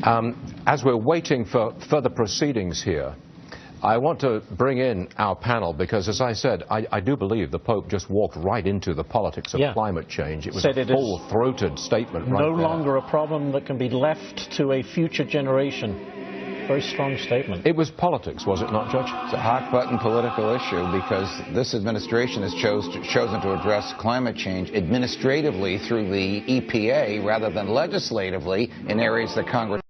As we're waiting for further proceedings here, I want to bring in our panel because, as I said, I do believe the Pope just walked right into the politics of climate change. It was a full-throated statement right there. No longer a problem that can be left to a future generation. Very strong statement. It was politics, was it not, Judge? It's a hot-button political issue because this administration has chosen to address climate change administratively through the EPA rather than legislatively in areas that Congress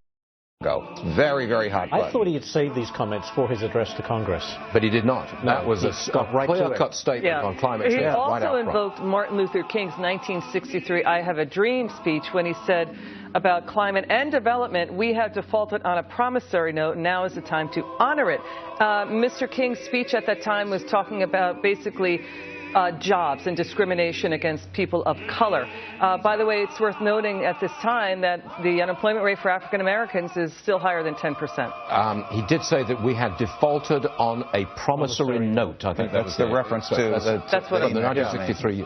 go. Very, very hot button. I thought he had saved these comments for his address to Congress. But he did not. No, that was a clear-cut statement on climate change. He also right invoked Martin Luther King's 1963 I Have a Dream speech when he said about climate and development, we have defaulted on a promissory note. Now is the time to honor it. Mr. King's speech at that time was talking about basically jobs and discrimination against people of color. By the way, it's worth noting at this time that the unemployment rate for African Americans is still higher than 10%. He did say that we had defaulted on a promissory note. I think that's the reference to the 1963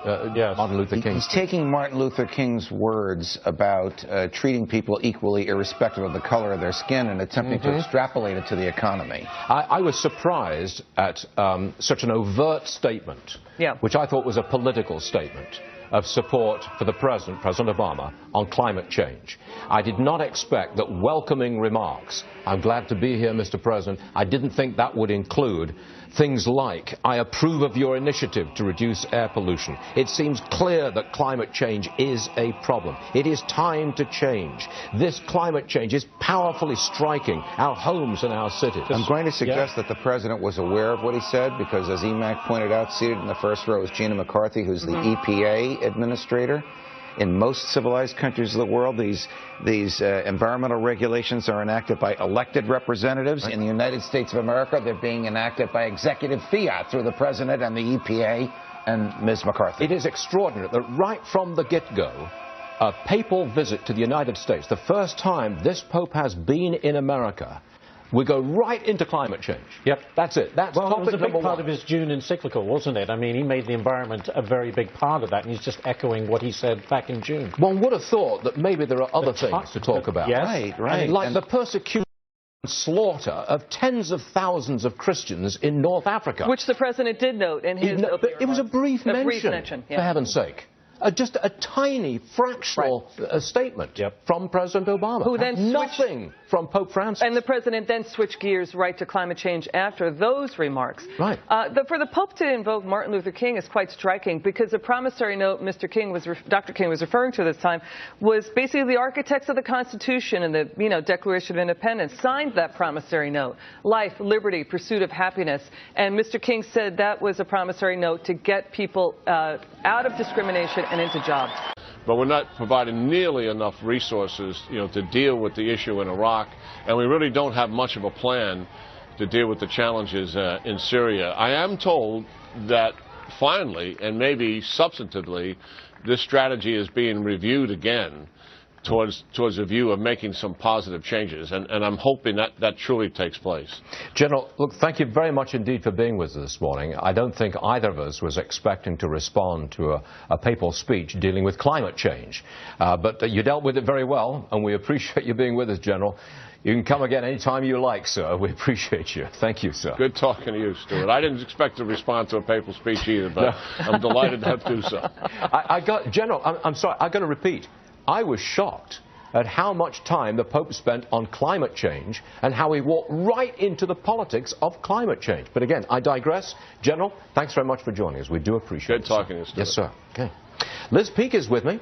Martin Luther King. He's taking Martin Luther King's words about treating people equally irrespective of the color of their skin and attempting to extrapolate it to the economy. I was surprised at such an overt statement. Which I thought was a political statement of support for the President Obama, on climate change. I did not expect that welcoming remarks, I'm glad to be here, Mr. President, I didn't think that would include things like, I approve of your initiative to reduce air pollution. It seems clear that climate change is a problem. It is time to change. This climate change is powerfully striking our homes and our cities. I'm going to suggest that the President was aware of what he said because, as Emac pointed out, seated in the first row is Gina McCarthy, who's the EPA administrator. In most civilized countries of the world, these environmental regulations are enacted by elected representatives. In the United States of America, they're being enacted by executive fiat through the President and the EPA and Ms. McCarthy. It is extraordinary that right from the get-go, a papal visit to the United States, the first time this Pope has been in America, we go right into climate change. Yep, that's it. That's it was a big number part of his June encyclical, wasn't it? I mean, he made the environment a very big part of that, and he's just echoing what he said back in June. One would have thought that maybe there are other things to talk about. Yes, right. Like the persecution and slaughter of tens of thousands of Christians in North Africa. Which the President did note in his opening But it was a brief mention, for heaven's sake. Just a tiny, fractional statement from President Obama. Who then nothing from Pope Francis. And the President then switched gears right to climate change after those remarks. Right. For the Pope to invoke Martin Luther King is quite striking because the promissory note Dr. King was referring to this time was basically the architects of the Constitution and the Declaration of Independence signed that promissory note. Life, liberty, pursuit of happiness. And Mr. King said that was a promissory note to get people out of discrimination and into jobs. But we're not providing nearly enough resources, to deal with the issue in Iraq, and we really don't have much of a plan to deal with the challenges in Syria. I am told that finally, and maybe substantively, this strategy is being reviewed again towards a view of making some positive changes, and I'm hoping that truly takes place. General, look, thank you very much indeed for being with us this morning. I don't think either of us was expecting to respond to a papal speech dealing with climate change, but you dealt with it very well, and we appreciate you being with us, General. You can come again anytime you like, sir. We appreciate you. Thank you, sir. Good talking to you, Stuart. I didn't expect to respond to a papal speech either, but I'm delighted to have to do so. General, I'm sorry, I've got to repeat. I was shocked at how much time the Pope spent on climate change and how he walked right into the politics of climate change. But again, I digress. General, thanks very much for joining us. We do appreciate it. Good talking to you, Stuart. Yes, sir. Okay. Liz Peake is with me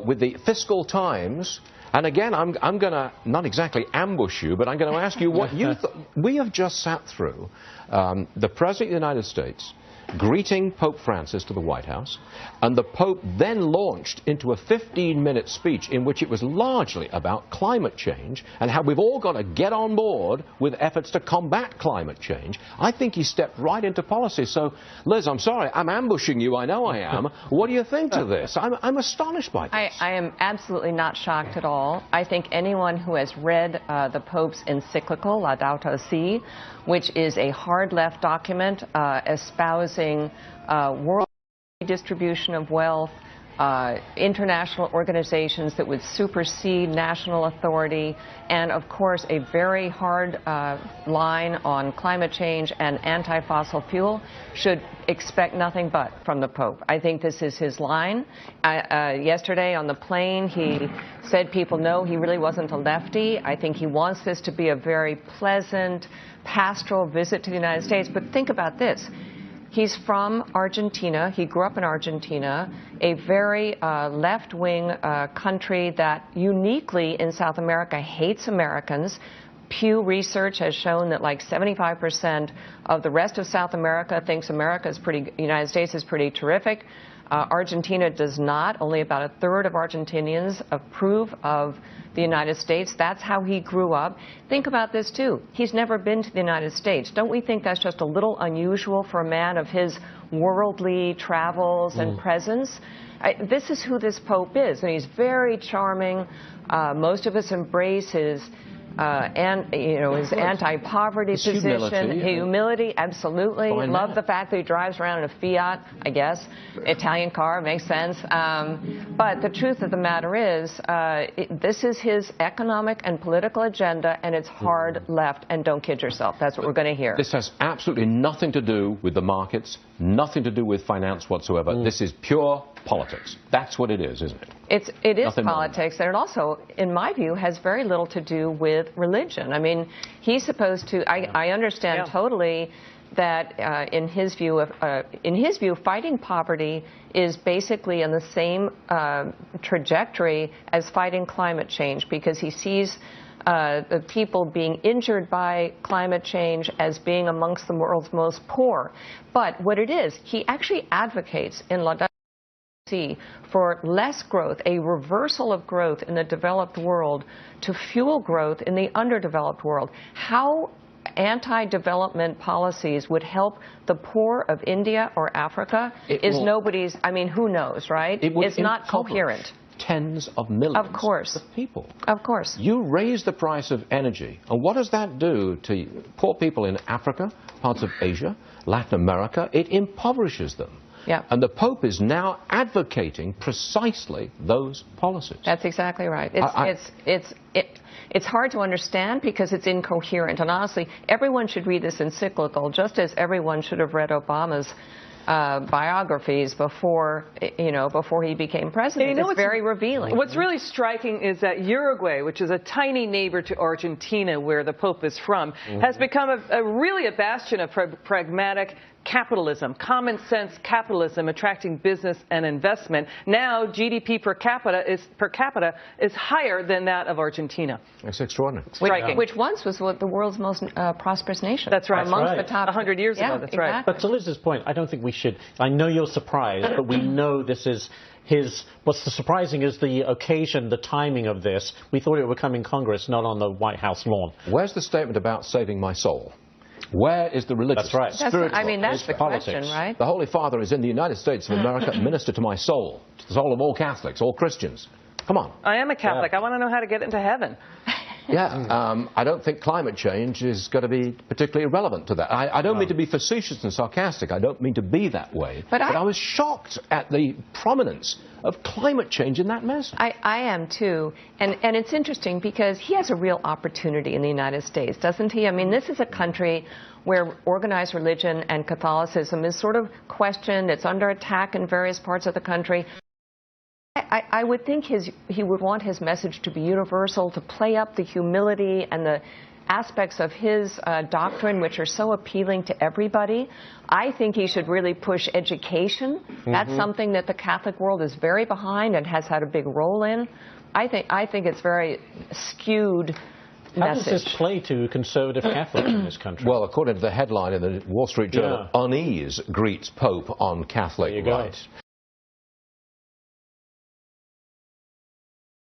with the Fiscal Times. And again, I'm going to not exactly ambush you, but I'm going to ask you what you thought. We have just sat through the President of the United States greeting Pope Francis to the White House, and the Pope then launched into a 15-minute speech in which it was largely about climate change and how we've all got to get on board with efforts to combat climate change. I think he stepped right into policy. So, Liz, I'm sorry, I'm ambushing you, I know I am. What do you think of this? I'm astonished by this. I am absolutely not shocked at all. I think anyone who has read the Pope's encyclical, Laudato Si', which is a hard-left document espousing world distribution of wealth, international organizations that would supersede national authority, and of course a very hard line on climate change and anti-fossil fuel, should expect nothing but from the Pope. I think this is his line. Yesterday on the plane, he said people know he really wasn't a lefty. I think he wants this to be a very pleasant, pastoral visit to the United States. But think about this. He's from Argentina. He grew up in Argentina, a very left-wing country that uniquely in South America hates Americans. Pew Research has shown that like 75% of the rest of South America thinks United States is pretty terrific. Argentina does not. Only about a third of Argentinians approve of the United States. That's how he grew up. Think about this, too. He's never been to the United States. Don't we think that's just a little unusual for a man of his worldly travels and presence? This is who this Pope is, and he's very charming. Most of us embrace his his anti-poverty position, humility, absolutely. Love the fact that he drives around in a Fiat, I guess. Italian car, makes sense. But the truth of the matter is, this is his economic and political agenda, and it's hard left. And don't kid yourself. That's what we're going to hear. This has absolutely nothing to do with the markets, nothing to do with finance whatsoever. This is pure politics. That's what it is, isn't it? It is politics, and it also, in my view, has very little to do with religion. I mean, he's supposed to. I understand totally that in his view, fighting poverty is basically in the same trajectory as fighting climate change, because he sees the people being injured by climate change as being amongst the world's most poor. But what it is, he actually advocates in for less growth, a reversal of growth in the developed world to fuel growth in the underdeveloped world. How anti-development policies would help the poor of India or Africa is nobody's, I mean, who knows, right? It's not coherent. Tens of millions of people. Of course. You raise the price of energy, and what does that do to poor people in Africa, parts of Asia, Latin America? It impoverishes them. Yeah. And the Pope is now advocating precisely those policies. That's exactly right. It's hard to understand because it's incoherent. And honestly, everyone should read this encyclical, just as everyone should have read Obama's biographies before he became president. It's very revealing. What's really striking is that Uruguay, which is a tiny neighbor to Argentina, where the Pope is from, has become really a bastion of pragmatic capitalism, common sense capitalism, attracting business and investment. Now GDP per capita is higher than that of Argentina. It's extraordinary. Which once was the world's most prosperous nation. That's right. Amongst the top 100 years ago. That's right. But to Liz's point, I don't think we should. I know you're surprised, but we know this is his. What's surprising is the occasion, the timing of this. We thought it would come in Congress, not on the White House lawn. Where's the statement about saving my soul? Where is the religious, spiritual? That's the question, right? The Holy Father is in the United States of America, minister to my soul, to the soul of all Catholics, all Christians. Come on. I am a Catholic. I want to know how to get into heaven. I don't think climate change is going to be particularly relevant to that. I don't mean to be facetious and sarcastic. I don't mean to be that way. But I was shocked at the prominence of climate change in that message. I am, too. And it's interesting because he has a real opportunity in the United States, doesn't he? I mean, this is a country where organized religion and Catholicism is sort of questioned. It's under attack in various parts of the country. I would think he would want his message to be universal, to play up the humility and the aspects of his doctrine which are so appealing to everybody. I think he should really push education. That's something that the Catholic world is very behind and has had a big role in. I think it's very skewed How does this play to conservative Catholics in this country? Well, according to the headline in the Wall Street Journal, unease greets Pope on Catholic rights.